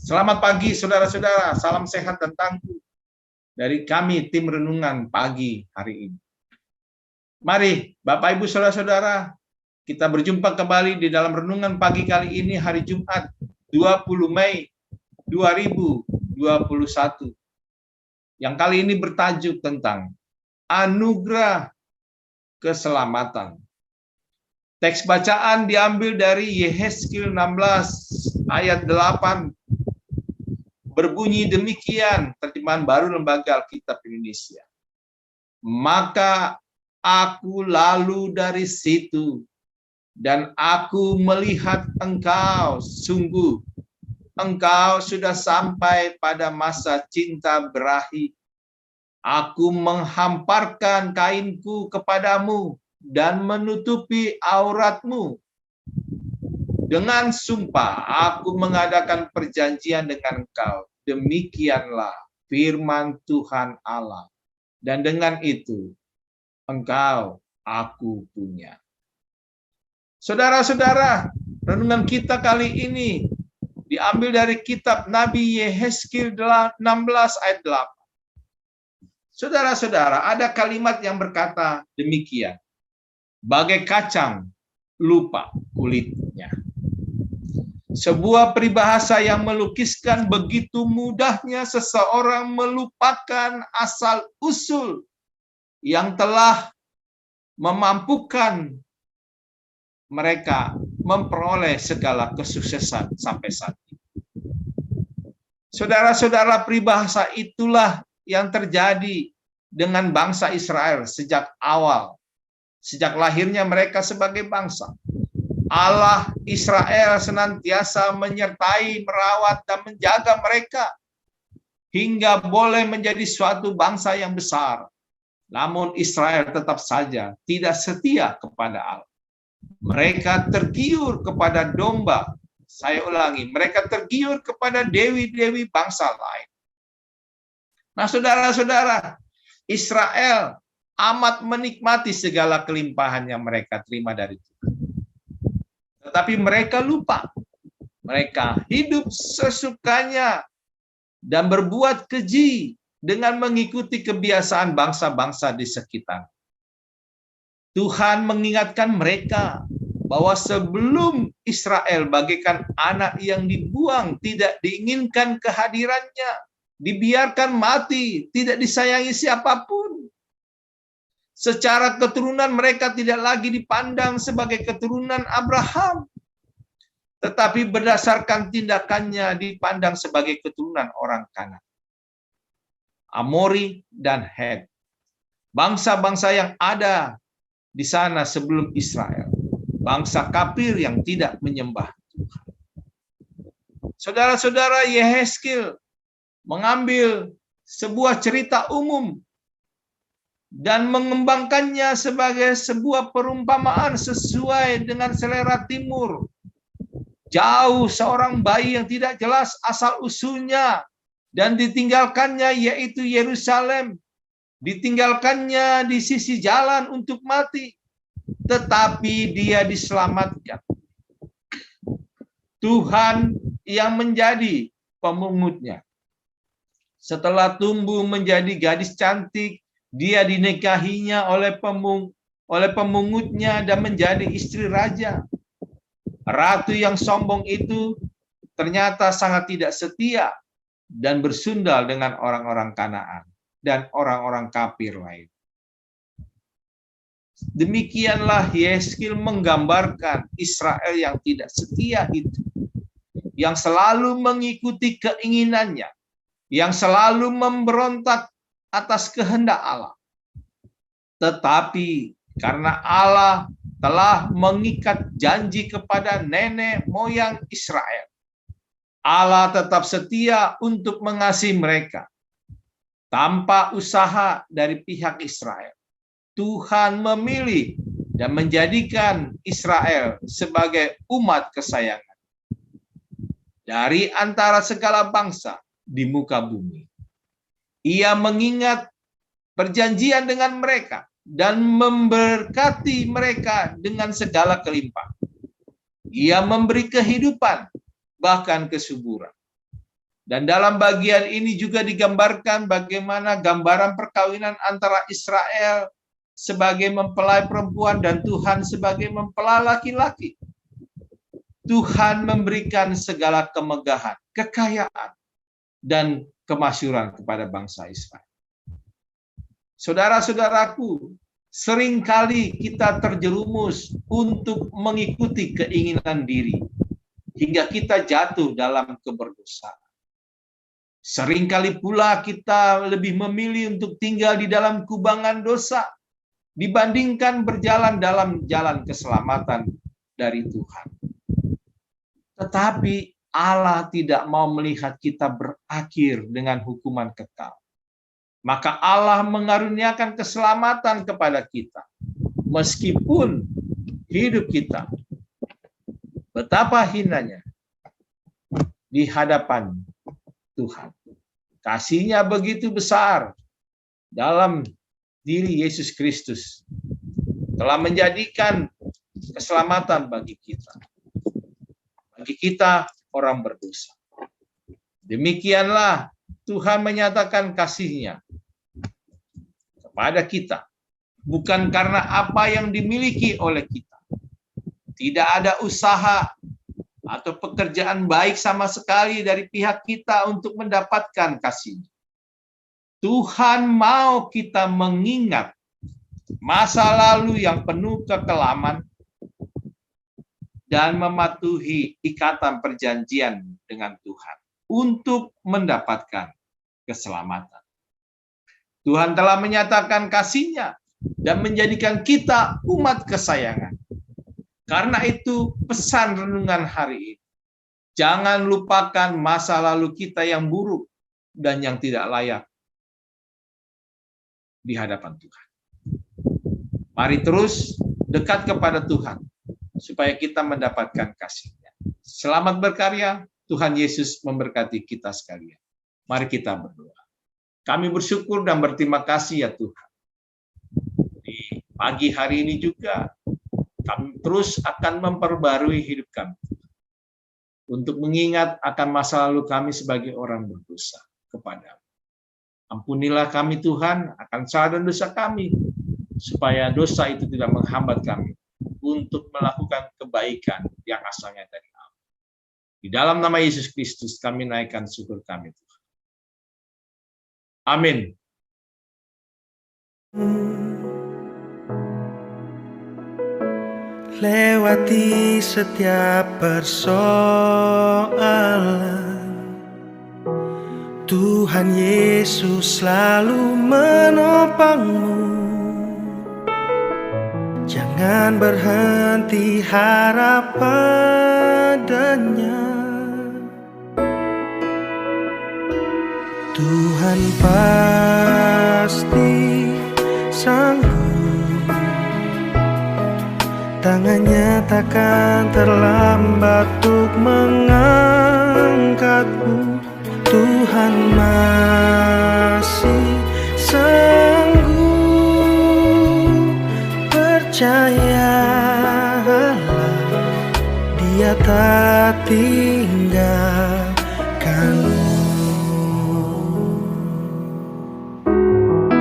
Selamat pagi saudara-saudara, salam sehat dan tangguh dari kami tim renungan pagi hari ini. Mari Bapak Ibu saudara-saudara, kita berjumpa kembali di dalam renungan pagi kali ini hari Jumat 20 Mei 2021. Yang kali ini bertajuk tentang anugerah keselamatan. Teks bacaan diambil dari Yehezkiel 16 ayat 8. Berbunyi demikian, terjemahan baru Lembaga Alkitab Indonesia. Maka aku lalu dari situ, dan aku melihat engkau, sungguh engkau sudah sampai pada masa cinta berakhir. Aku menghamparkan kainku kepadamu dan menutupi auratmu. Dengan sumpah aku mengadakan perjanjian dengan engkau. Demikianlah firman Tuhan Allah. Dan dengan itu engkau aku punya. Saudara-saudara, renungan kita kali ini diambil dari kitab Nabi Yehezkiel 16 ayat 8. Saudara-saudara, ada kalimat yang berkata demikian. Bagai kacang lupa kulitnya. Sebuah peribahasa yang melukiskan begitu mudahnya seseorang melupakan asal-usul yang telah memampukan mereka memperoleh segala kesuksesan sampai saat ini. Saudara-saudara, peribahasa itulah yang terjadi dengan bangsa Israel sejak awal, sejak lahirnya mereka sebagai bangsa. Allah Israel senantiasa menyertai, merawat, dan menjaga mereka hingga boleh menjadi suatu bangsa yang besar. Namun Israel tetap saja tidak setia kepada Allah. Mereka tergiur kepada domba. Saya ulangi, mereka tergiur kepada dewi-dewi bangsa lain. Nah, saudara-saudara, Israel amat menikmati segala kelimpahan yang mereka terima dari Tuhan. Tetapi mereka lupa. Mereka hidup sesukanya dan berbuat keji dengan mengikuti kebiasaan bangsa-bangsa di sekitar. Tuhan mengingatkan mereka bahwa sebelum Israel bagaikan anak yang dibuang, tidak diinginkan kehadirannya, dibiarkan mati, tidak disayangi siapapun. Secara keturunan mereka tidak lagi dipandang sebagai keturunan Abraham, tetapi berdasarkan tindakannya dipandang sebagai keturunan orang Kanaan, Amori, dan Het. Bangsa-bangsa yang ada di sana sebelum Israel. Bangsa kafir yang tidak menyembah Tuhan. Saudara-saudara, Yehezkiel mengambil sebuah cerita umum dan mengembangkannya sebagai sebuah perumpamaan sesuai dengan selera timur. Jauh seorang bayi yang tidak jelas asal-usulnya dan ditinggalkannya, yaitu Yerusalem. Ditinggalkannya di sisi jalan untuk mati, tetapi dia diselamatkan. Tuhan yang menjadi pemungutnya. Setelah tumbuh menjadi gadis cantik, dia dinikahinya oleh pemungutnya dan menjadi istri raja. Ratu yang sombong itu ternyata sangat tidak setia dan bersundal dengan orang-orang Kanaan dan orang-orang kafir lain. Demikianlah Yehezkiel menggambarkan Israel yang tidak setia itu, yang selalu mengikuti keinginannya, yang selalu memberontak atas kehendak Allah. Tetapi karena Allah telah mengikat janji kepada nenek moyang Israel, Allah tetap setia untuk mengasihi mereka. Tanpa usaha dari pihak Israel, Tuhan memilih dan menjadikan Israel sebagai umat kesayangan dari antara segala bangsa di muka bumi. Ia mengingat perjanjian dengan mereka dan memberkati mereka dengan segala kelimpahan. Ia memberi kehidupan, bahkan kesuburan. Dan dalam bagian ini juga digambarkan bagaimana gambaran perkawinan antara Israel sebagai mempelai perempuan dan Tuhan sebagai mempelai laki-laki. Tuhan memberikan segala kemegahan, kekayaan, dan kemasyhuran kepada bangsa Israel. Saudara-saudaraku, seringkali kita terjerumus untuk mengikuti keinginan diri, hingga kita jatuh dalam keberdosaan. Seringkali pula kita lebih memilih untuk tinggal di dalam kubangan dosa, dibandingkan berjalan dalam jalan keselamatan dari Tuhan. Tetapi Allah tidak mau melihat kita berakhir dengan hukuman kekal. Maka Allah mengaruniakan keselamatan kepada kita. Meskipun hidup kita betapa hinanya di hadapan Tuhan. Kasih-Nya begitu besar dalam diri Yesus Kristus telah menjadikan keselamatan bagi kita. Bagi kita orang berdosa. Demikianlah Tuhan menyatakan kasih-Nya kepada kita. Bukan karena apa yang dimiliki oleh kita. Tidak ada usaha atau pekerjaan baik sama sekali dari pihak kita untuk mendapatkan kasih. Tuhan mau kita mengingat masa lalu yang penuh kekelaman dan mematuhi ikatan perjanjian dengan Tuhan untuk mendapatkan keselamatan. Tuhan telah menyatakan kasih-Nya dan menjadikan kita umat kesayangan. Karena itu pesan renungan hari ini. Jangan lupakan masa lalu kita yang buruk dan yang tidak layak di hadapan Tuhan. Mari terus dekat kepada Tuhan supaya kita mendapatkan kasih-Nya. Selamat berkarya, Tuhan Yesus memberkati kita sekalian. Mari kita berdoa. Kami bersyukur dan berterima kasih ya Tuhan. Di pagi hari ini juga kami terus akan memperbarui hidup kami untuk mengingat akan masa lalu kami sebagai orang berdosa kepada-Mu. Ampunilah kami Tuhan akan salah dan dosa kami, supaya dosa itu tidak menghambat kami untuk melakukan kebaikan yang asalnya dari Allah. Di dalam nama Yesus Kristus kami naikkan syukur kami Tuhan. Amin. Lewati setiap persoalan, Tuhan Yesus selalu menopangmu. Jangan berhenti harap padanya. Tuhan pasti sanggup. Tangannya takkan terlambat untuk mengangkatmu. Tuhan masih sanggup. Percayalah, Dia tak tinggal.